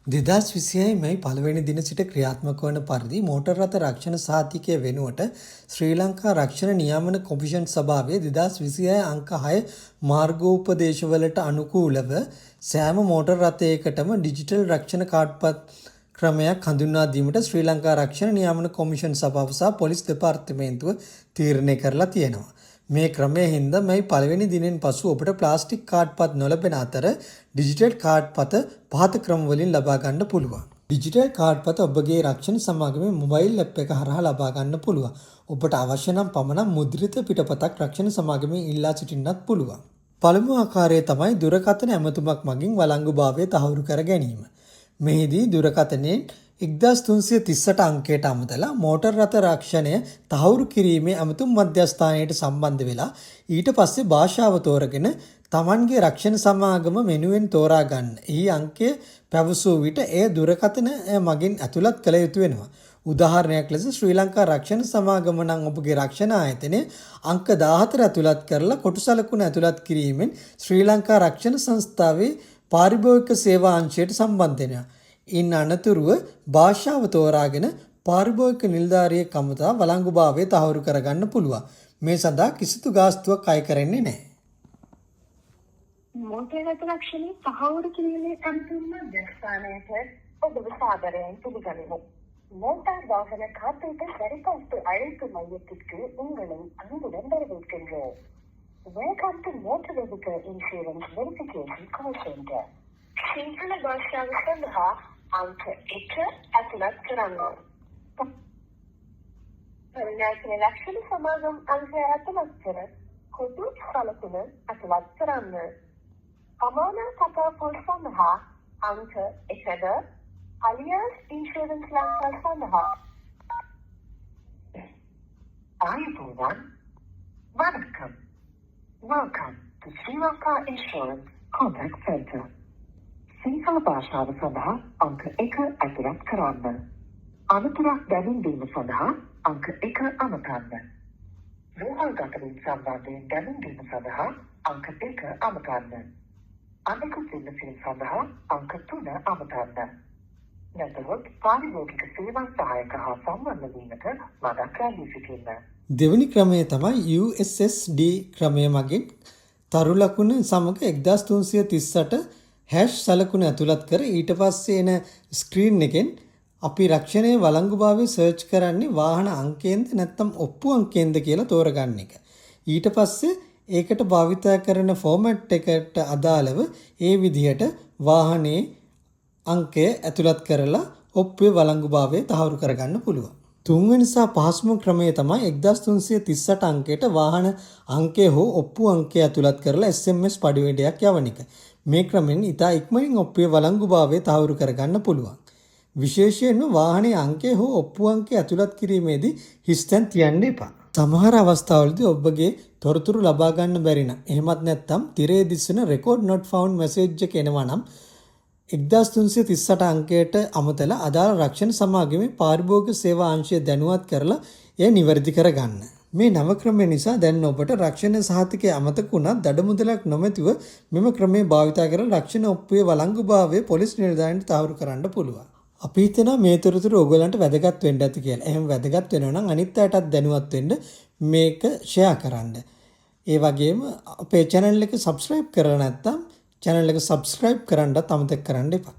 2026 මැයි පළවෙනි දින සිට ක්‍රියාත්මක වන පරිදි මෝටර් රථ රක්ෂණ සහතිකය වෙනුවට ශ්‍රී ලංකා රක්ෂණ නියාමන කොමිෂන් සභාවේ 2026 අංක 6 මාර්ගෝපදේශවලට අනුකූලව සෑම මෝටර් රථයකටම ඩිජිටල් රක්ෂණ කාඩ්පත් ක්‍රමයක් හඳුන්වා දීමට ශ්‍රී ලංකා රක්ෂණ නියාමන කොමිෂන් සභාව සහ පොලිස් දෙපාර්තමේන්තුව තීරණය කරලා තියෙනවා. මේ ක්‍රමය හින්දා මේ පළවෙනි දිනෙන් පසු ඔබට ප්ලාස්ටික් කාඩ්පත් නොලැබෙන අතර ඩිජිටල් කාඩ්පත පහත ක්‍රම වලින් ලබා ගන්න පුළුවන්. ඩිජිටල් කාඩ්පත ඔබගේ රක්ෂණ සමාගමේ මොබයිල් ඇප් එක හරහා ලබා ගන්න පුළුවන්. ඔබට අවශ්‍ය නම් පමණක් මුද්‍රිත පිටපතක් රක්ෂණ සමාගමේ ඉල්ලා සිටින්නත් පුළුවන්. පළමු ආකාරය තමයි දුරකථන ඇමතුමක් මගින් වළංගුභාවය තහවුරු කර ගැනීම. මෙහිදී දුරකථනයෙන් 1338 අංකයට අමතලා මෝටර් රථ රක්ෂණය තහවුරු කිරීමේ ඇමතුම් මධ්‍යස්ථානයට සම්බන්ධ වෙලා ඊට පස්සේ භාෂාව තෝරගෙන Tamanගේ රක්ෂණ සමාගම මෙනුවෙන් තෝරා ගන්න. එහි අංකය පැවසූ විට එය දුරකථන මගින් ඇතුළත් කළ යුතු වෙනවා. උදාහරණයක් ලෙස ශ්‍රී ලංකා රක්ෂණ සමාගම නම් ඔබගේ රක්ෂණ ආයතනය අංක 14 ඇතුළත් කරලා කොටු සලකුණ ඇතුළත් කිරීමෙන් ශ්‍රී ලංකා රක්ෂණ සංස්ථාවේ පාරිභෝගික සේවා අංශයට සම්බන්ධ වෙනවා. ඉන් අනතුරුව භාෂාව තෝරාගෙන පාරිභෝගික නිලධාරියෙක් අමතා වළංගුභාවය තහවුරු කරගන්න පුළුවන්. මේ සඳහා කිසිදු ගාස්තුවක් අය කරන්නේ නැහැ. මෝටර් රථ රක්ෂණය තහවුරු කිරීමේ ඇමතුම් මධ්‍යස්ථානයට ඔබව සාදරයෙන් පිළිගනිමු. மோட்டார் வாகன காப்பீட்டு சரிபார்ப்பு அழைப்பு மையத்திற்கு உங்களை அன்புடன் வரவேற்கின்றோம். Welcome to Motor Vehicle Insurance Verification Call Center. Sinhala භාෂාව සඳහා අංක 1 ඇතුළත් කරන්න. පරිණාමයේ ලක්ෂණ සමාගම් අංකය ඇතුළත් කර කොටු සලකුණ ඇතුළත් කරන්න. අමානා තකපොල් සඳහා අංක 1ද alias insurance ලංකා සඳහා ආයුබෝවන් වණකම්. Welcome to Sri Lanka Insurance Contact Center. Sinhala භාෂාව සඳහා අංක 1 ඇතුළත් කරන්න. අනතුරක් දැනුම් දීම සඳහා අංක 1 අමතන්න. රෝහල්ගතවීම් සම්බන්ධයෙන් දැනුම් දීම සඳහා අංක 2 අමතන්න. අනෙකුත් විමසීම් සඳහා අංක 3 අමතන්න. නැත්නම් පාරිභෝගික සේවා සහායක හා සම්බන්ධ වීමට මතක් කර සිටින්න. දෙවැනි ක්‍රමය තමයි USSD ක්‍රමය මගින් තරු ලකුණ සමග 1338 හැෂ් සලකුණ ඇතුළත් කර ඊට පස්සේ එන ස්ක්‍රීන් එකෙන් අපි රක්ෂණයේ වළංගුභාවය සර්ච් කරන්නේ වාහන අංකයෙන්ද නැත්නම් ඔප්පු අංකයෙන්ද කියලා තෝරගන්න එක. ඊට පස්සේ ඒකට භාවිතා කරන ෆෝමැට් එකට අදාළව ඒ විදිහට වාහනේ අංකය ඇතුළත් කරලා ඔප්පුවේ වළංගුභාවය තහවුරු කරගන්න පුළුවන්. තුන්වෙනි සහ පහසුම ක්‍රමය තමයි 1338 අංකයට වාහන අංකය හෝ ඔප්පු අංකය ඇතුළත් කරලා SMS පඩිවැඩයක් යවන එක. මේ ක්‍රමෙන් ඉතා ඉක්මනින් ඔප්පුවේ වළංගුභාවය තහවුරු කරගන්න පුළුවන්. විශේෂයෙන්ම වාහනේ අංකය හෝ ඔප්පු අංකය ඇතුළත් කිරීමේදී හිස්තැන් තියන්න එපා. සමහර අවස්ථාවලදී ඔබගේ තොරතුරු ලබා ගන්න බැරි නම් එහෙමත් නැත්නම් තිරේ දිස්සන record not found message එක එනවා නම් 1338 අංකයට අමතලා අදාළ රක්ෂණ සමාගමේ පාරිභෝගික සේවා අංශය දැනුවත් කරලා එය නිවැරදි කරගන්න. මේ නව ක්‍රමය නිසා දැන් ඔබට රක්ෂණ සහතිකය අමතක වුණත් දඩමුදලක් නොමැතිව මෙම ක්‍රමය භාවිතා කරලා රක්ෂණ ඔප්පුවේ වළංගුභාවය පොලිස් නිලධාරීන්ට තහවුරු කරන්න පුළුවන්. අපි හිතනවා මේ තොරතුරු ඔයගලන්ට වැදගත් වෙන්න ඇති කියලා. එහෙනම් වැදගත් වෙනවා නම් අනිත් අයටත් දැනුවත් වෙන්න මේක ෂෙයා කරන්න. ඒ වගේම අපේ channel එක subscribe කරලා නැත්නම් channel එක subscribe කරන්නත් අමතක කරන්න එපා.